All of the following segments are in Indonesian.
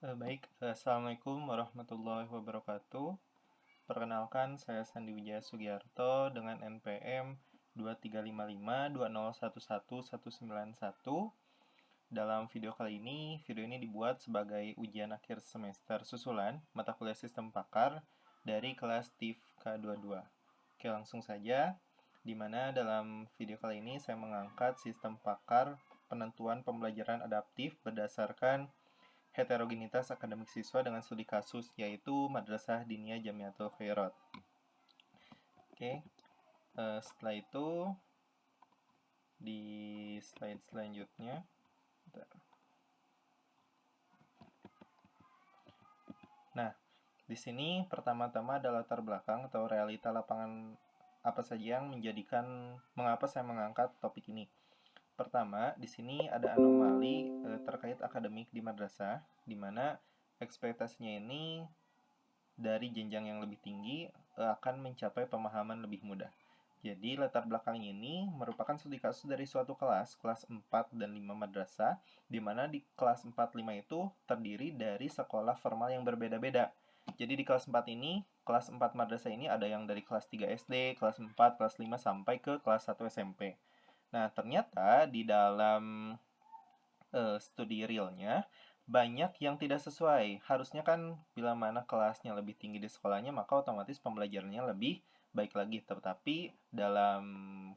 Assalamualaikum warahmatullahi wabarakatuh. Perkenalkan, saya Sandi Wijaya Sugiarto dengan NPM 235520111191. Dalam video ini dibuat sebagai ujian akhir semester susulan mata kuliah Sistem Pakar dari kelas TIF K22. Oke, langsung saja. Di mana dalam video kali ini saya mengangkat Sistem Pakar penentuan pembelajaran adaptif berdasarkan heterogenitas akademik siswa dengan studi kasus, yaitu Madrasah Diniyah Jamiatul Khairat. Oke, setelah itu di slide selanjutnya, nah, di sini pertama-tama ada latar belakang atau realita lapangan apa saja yang menjadikan mengapa saya mengangkat topik ini. Pertama, di sini ada anomali terkait akademik di madrasah, di mana ekspektasinya ini dari jenjang yang lebih tinggi akan mencapai pemahaman lebih mudah. Jadi latar belakang ini merupakan studi kasus dari suatu kelas 4 dan 5 madrasah, di mana di kelas 4 5 itu terdiri dari sekolah formal yang berbeda-beda. Jadi di kelas 4 ini, kelas 4 madrasah ini ada yang dari kelas 3 SD, kelas 4, kelas 5 sampai ke kelas 1 SMP. Nah, ternyata di dalam studi realnya banyak yang tidak sesuai. Harusnya kan bila mana kelasnya lebih tinggi di sekolahnya, maka otomatis pembelajarannya lebih baik lagi. Tetapi dalam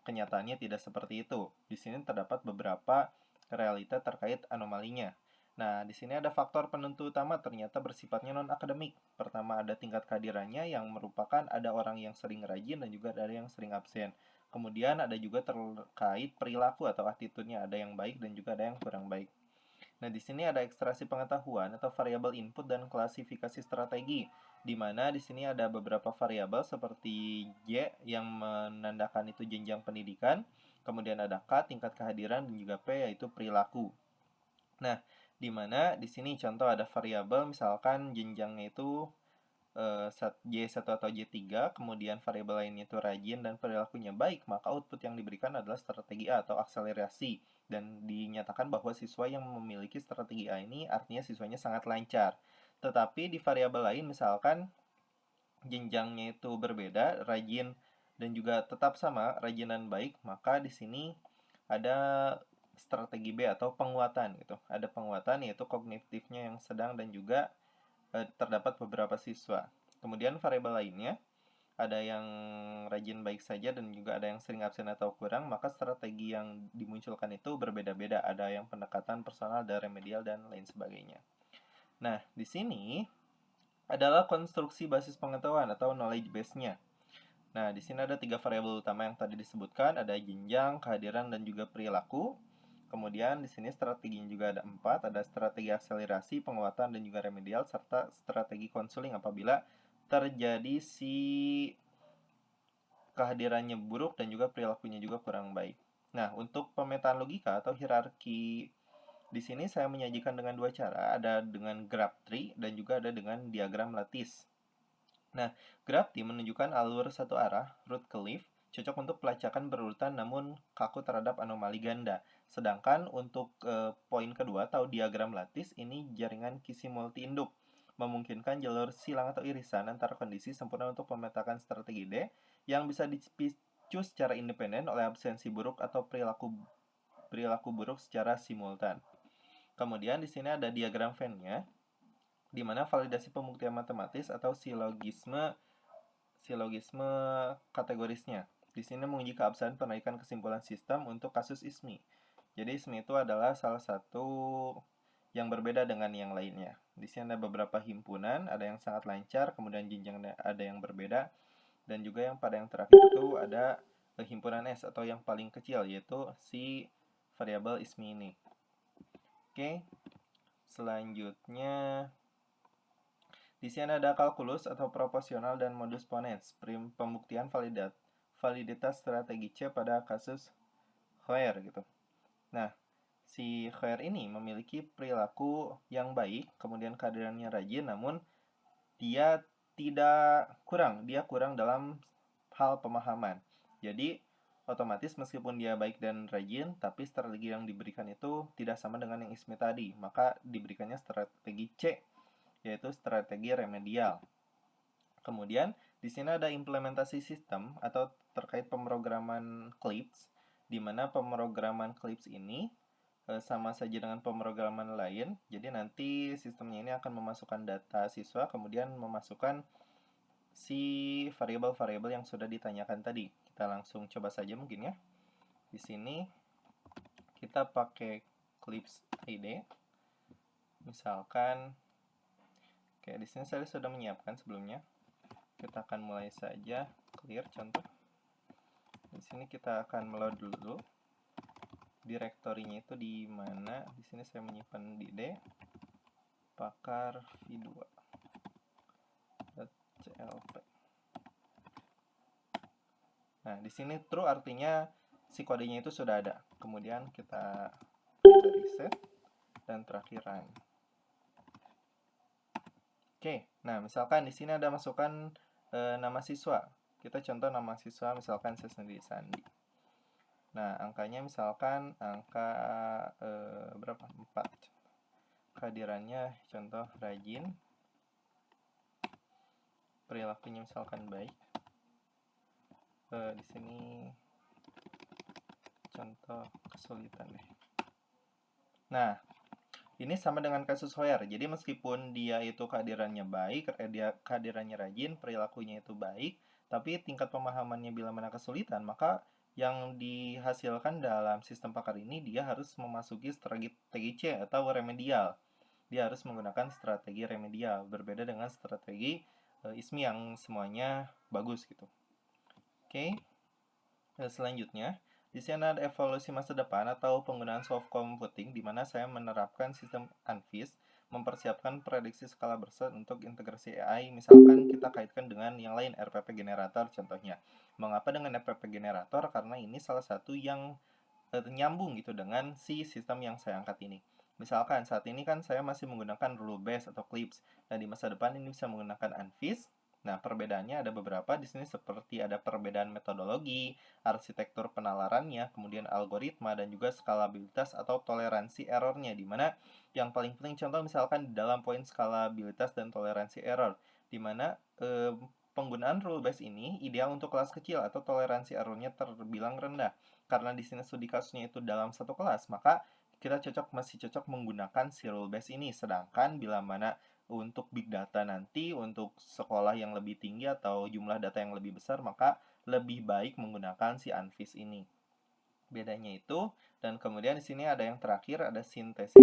kenyataannya tidak seperti itu. Di sini terdapat beberapa realita terkait anomalinya. Nah, di sini ada faktor penentu utama ternyata bersifatnya non-akademik. Pertama, ada tingkat kehadirannya yang merupakan ada orang yang sering rajin dan juga ada yang sering absen. Kemudian ada juga terkait perilaku atau attitude-nya, ada yang baik dan juga ada yang kurang baik. Nah, di sini ada ekstraksi pengetahuan atau variabel input dan klasifikasi strategi, di mana di sini ada beberapa variabel seperti Y yang menandakan itu jenjang pendidikan, kemudian ada K tingkat kehadiran dan juga P yaitu perilaku. Nah, di mana di sini contoh ada variabel misalkan jenjangnya itu Y1 atau Y3, kemudian variabel lainnya itu rajin dan perilakunya baik, maka output yang diberikan adalah strategi A atau akselerasi. Dan dinyatakan bahwa siswa yang memiliki strategi A ini artinya siswanya sangat lancar. Tetapi di variabel lain misalkan jenjangnya itu berbeda, rajin dan juga tetap sama, rajin dan baik, maka di sini ada strategi B atau penguatan gitu. Ada penguatan yaitu kognitifnya yang sedang dan juga terdapat beberapa siswa. Kemudian variabel lainnya, ada yang rajin baik saja dan juga ada yang sering absen atau kurang, maka strategi yang dimunculkan itu berbeda-beda. Ada yang pendekatan personal, ada remedial, dan lain sebagainya. Nah, di sini adalah konstruksi basis pengetahuan atau knowledge base-nya. Nah, di sini ada 3 variabel utama yang tadi disebutkan, ada jenjang, kehadiran, dan juga perilaku. Kemudian di sini strateginya juga ada 4, ada strategi akselerasi, penguatan, dan juga remedial, serta strategi konseling apabila terjadi si kehadirannya buruk dan juga perilakunya juga kurang baik. Nah, untuk pemetaan logika atau hierarki di sini saya menyajikan dengan 2 cara, ada dengan graph tree dan juga ada dengan diagram lattice. Nah, graph tree menunjukkan alur satu arah, root ke leaf, cocok untuk pelacakan berurutan namun kaku terhadap anomali ganda. Sedangkan untuk poin kedua atau diagram lattice ini jaringan kisi multi-induk, memungkinkan jalur silang atau irisan antara kondisi sempurna untuk memetakan strategi D yang bisa dipicu secara independen oleh absensi buruk atau perilaku buruk secara simultan. Kemudian di sini ada diagram Venn-nya, di mana validasi pembuktian matematis atau silogisme kategorisnya. Di sini menguji keabsahan penaikan kesimpulan sistem untuk kasus ISMI. Jadi ISMI itu adalah salah satu yang berbeda dengan yang lainnya. Di sini ada beberapa himpunan, ada yang sangat lancar, kemudian jenjang ada yang berbeda, dan juga yang pada yang terakhir itu ada himpunan S atau yang paling kecil, yaitu si variabel ISMI ini. Oke, selanjutnya di sini ada kalkulus atau proporsional dan modus ponens, pembuktian validitas strategi C pada kasus Hoyer gitu. Nah, si Hoyer ini memiliki perilaku yang baik, kemudian kehadirannya rajin, namun dia kurang dalam hal pemahaman. Jadi, otomatis meskipun dia baik dan rajin, tapi strategi yang diberikan itu tidak sama dengan yang ISMI tadi, maka diberikannya strategi C yaitu strategi remedial. Kemudian di sini ada implementasi sistem atau terkait pemrograman CLIPS, di mana pemrograman CLIPS ini sama saja dengan pemrograman lain. Jadi nanti sistemnya ini akan memasukkan data siswa, kemudian memasukkan si variabel-variabel yang sudah ditanyakan tadi. Kita langsung coba saja mungkin ya. Di sini kita pakai CLIPS ID. Misalkan, oke, di sini saya sudah menyiapkan sebelumnya. Kita akan mulai saja clear contoh. Di sini kita akan meload dulu direktorinya itu di mana. Di sini saya menyimpan di D pakar v2.clp. Nah, di sini true artinya si kodenya itu sudah ada. Kemudian kita reset dan terakhir run. Oke, nah misalkan di sini ada masukan nama siswa. Kita contoh nama siswa, misalkan saya sendiri Sandi. Nah, angkanya misalkan angka berapa? 4. Kehadirannya contoh rajin. Perilakunya misalkan baik. Di sini contoh kesulitan deh. Nah, ini sama dengan kasus Hoyer. Jadi meskipun dia itu kehadirannya baik, dia kehadirannya rajin, perilakunya itu baik, tapi tingkat pemahamannya bila mana kesulitan, maka yang dihasilkan dalam sistem pakar ini dia harus memasuki strategi C atau remedial. Dia harus menggunakan strategi remedial, berbeda dengan strategi ISMI yang semuanya bagus gitu. Oke. Selanjutnya, di sini ada evaluasi masa depan atau penggunaan soft computing, di mana saya menerapkan sistem ANFIS, mempersiapkan prediksi skala besar untuk integrasi AI, misalkan kita kaitkan dengan yang lain, RPP generator contohnya. Mengapa dengan RPP generator? Karena ini salah satu yang nyambung gitu dengan si sistem yang saya angkat ini. Misalkan saat ini kan saya masih menggunakan rule base atau CLIPS. Nah, di masa depan ini bisa menggunakan ANFIS. Nah, perbedaannya ada beberapa di sini seperti ada perbedaan metodologi, arsitektur penalarannya, kemudian algoritma, dan juga skalabilitas atau toleransi errornya, di mana yang paling penting contoh misalkan di dalam poin skalabilitas dan toleransi error, di mana penggunaan rule base ini ideal untuk kelas kecil atau toleransi errornya terbilang rendah. Karena di sini studi kasusnya itu dalam satu kelas, maka kita masih cocok menggunakan si rule base ini. Sedangkan bila mana untuk big data nanti, untuk sekolah yang lebih tinggi atau jumlah data yang lebih besar, maka lebih baik menggunakan si ANFIS ini. Bedanya itu, dan kemudian di sini ada yang terakhir, ada sintesis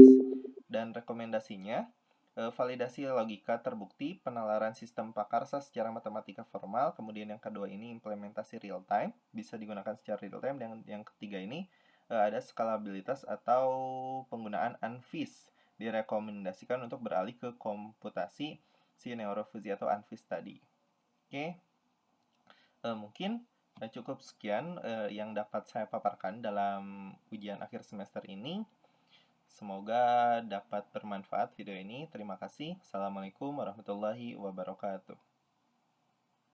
dan rekomendasinya. Validasi logika terbukti, penalaran sistem pakarsa secara matematika formal, kemudian yang kedua ini implementasi real time, bisa digunakan secara real time, dan yang ketiga ini ada skalabilitas atau penggunaan ANFIS, direkomendasikan untuk beralih ke komputasi si neurofusi atau ANFIS tadi. Oke, mungkin cukup sekian yang dapat saya paparkan dalam ujian akhir semester ini. Semoga dapat bermanfaat video ini. Terima kasih. Assalamualaikum warahmatullahi wabarakatuh.